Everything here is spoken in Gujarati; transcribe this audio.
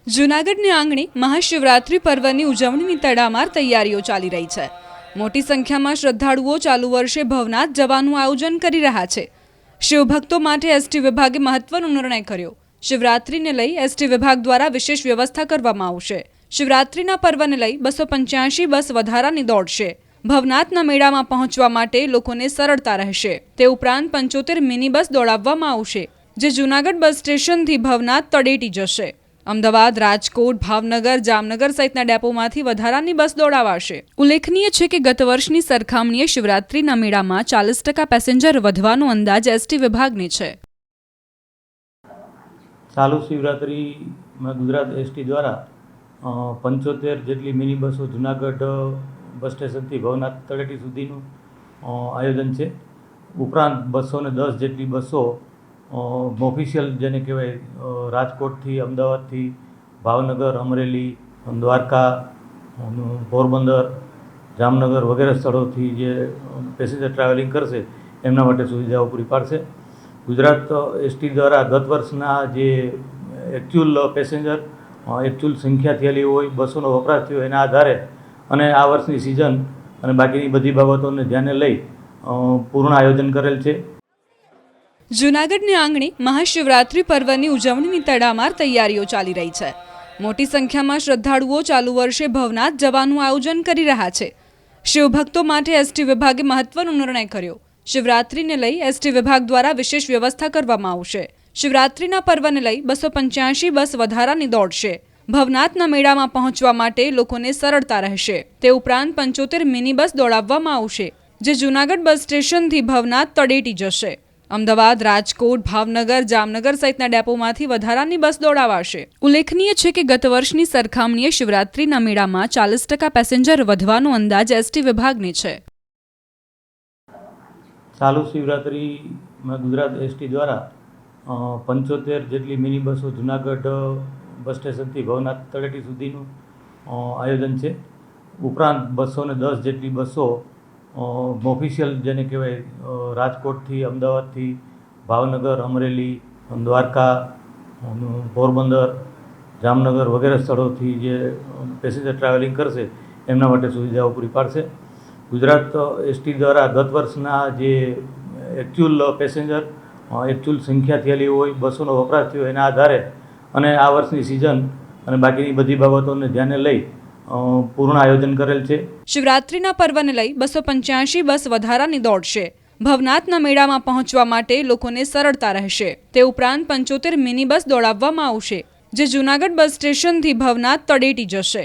જૂનાગઢની આંગણે મહાશિવરાત્રી પર્વની ઉજવણીની તડામાર તૈયારીઓ ચાલી રહી છે। મોટી સંખ્યામાં શ્રદ્ધાળુઓ ચાલુ વર્ષે ભવનાથ જવાનું આયોજન કરી રહ્યા છે। શિવભક્તો માટે એસટી વિભાગે મહત્વનો નિર્ણય કર્યો। શિવરાત્રીને લઈ એસટી વિભાગ દ્વારા વિશેષ વ્યવસ્થા કરવામાં આવશે। શિવરાત્રીના પર્વને લઈ 285 બસ વધારાની દોડશે। ભવનાથના મેળામાં પહોંચવા માટે લોકોને સરળતા રહેશે। તે ઉપરાંત 75 મિની બસ દોડાવવામાં આવશે, જે જૂનાગઢ બસ સ્ટેશનથી ભવનાથ તળેટી જશે। અમદાવાદ, રાજકોટ, ભાવનગર, જામનગર સહિતના ડેપોમાંથી વધારાની બસ દોડાવાશે। ઉલ્લેખનીય છે કે ગત વર્ષની સરખામણીએ શિવરાત્રીના મેળામાં 40% પેસેન્જર વધવાનો અંદાજ એસટી વિભાગને છે। ચાલુ શિવરાત્રીમાં ગુજરાત એસટી દ્વારા 75 જેટલી મિની બસો જૂનાગઢ બસ સ્ટેશનથી ભવનાથ તળેટી સુધીનું આયોજન છે। ઉપરાંત 210 જેટલી બસો ઓફિશિયલ જેને કહેવાય રાજકોટથી, અમદાવાદથી, ભાવનગર, અમરેલી, દ્વારકા, પોરબંદર, જામનગર વગેરે સ્થળોથી જે પેસેન્જર ટ્રાવેલિંગ કરશે એમના માટે સુવિધાઓ પૂરી પાડશે। ગુજરાત એસટી દ્વારા ગત વર્ષના જે એકચ્યુઅલ પેસેન્જર એકચ્યુઅલ સંખ્યા થયેલી હોય, બસોનો વપરાશ થયો એના આધારે અને આ વર્ષની સિઝન અને બાકીની બધી બાબતોને ધ્યાને લઈ પૂર્ણ આયોજન કરેલ છે। જૂનાગઢની આંગણે મહાશિવરાત્રી પર્વની ઉજવણીની તડામાર તૈયારીઓ ચાલી રહી છે। મોટી સંખ્યામાં શ્રદ્ધાળુઓ ચાલુ વર્ષે ભવનાથ જવાનું આયોજન કરી રહ્યા છે। શિવભક્તો માટે એસટી વિભાગે મહત્વનો નિર્ણય કર્યો। શિવરાત્રીને લઈ એસટી વિભાગ દ્વારા વિશેષ વ્યવસ્થા કરવામાં આવશે। શિવરાત્રીના પર્વને લઈ 285 બસ વધારાની દોડશે। ભવનાથના મેળામાં પહોંચવા માટે લોકોને સરળતા રહેશે। તે ઉપરાંત 75 મિની બસ દોડાવવામાં આવશે, જે જૂનાગઢ બસ સ્ટેશનથી ભવનાથ તળેટી જશે। અમદાવાદ, રાજકોટ, ભાવનગર, જામનગર સહિતના ડેપોમાંથી વધારાની બસ દોડાવાશે। ઉલ્લેખનીય છે કે ગત વર્ષની સરખામણીએ શિવરાત્રીના મેળામાં 40% પેસેન્જર વધવાનો અંદાજ એસટી વિભાગને છે। ચાલુ શિવરાત્રીમાં ગુજરાત એસટી દ્વારા 75 જેટલી મિની બસો જૂનાગઢ બસ સ્ટેશનથી ભવનાથ તળેટી સુધીનું આયોજન છે। ઉપરાંત 210 જેટલી બસો ઓફિશિયલ જેને કહેવાય રાજકોટથી, અમદાવાદથી, ભાવનગર, અમરેલી, દ્વારકા, પોરબંદર, જામનગર વગેરે સ્થળોથી જે પેસેન્જર ટ્રાવેલિંગ કરશે એમના માટે સુવિધાઓ પૂરી પાડશે। ગુજરાત એસટી દ્વારા ગત વર્ષના જે એકચ્યુઅલ પેસેન્જર એકચ્યુઅલ સંખ્યા થયેલી હોય, બસોનો વપરાશ થયો એના આધારે અને આ વર્ષની સિઝન અને બાકીની બધી બાબતોને ધ્યાને લઈ પૂર્ણ આયોજન કરેલ છે। શિવરાત્રીના પર્વને લઈ 285 બસ વધારાની દોડશે। ભવનાથના મેળામાં પહોંચવા માટે લોકોને સરળતા રહેશે। તે ઉપરાંત 75 મિની બસ દોડાવવામાં આવશે, જે જૂનાગઢ બસ સ્ટેશનથી ભવનાથ તળેટી જશે।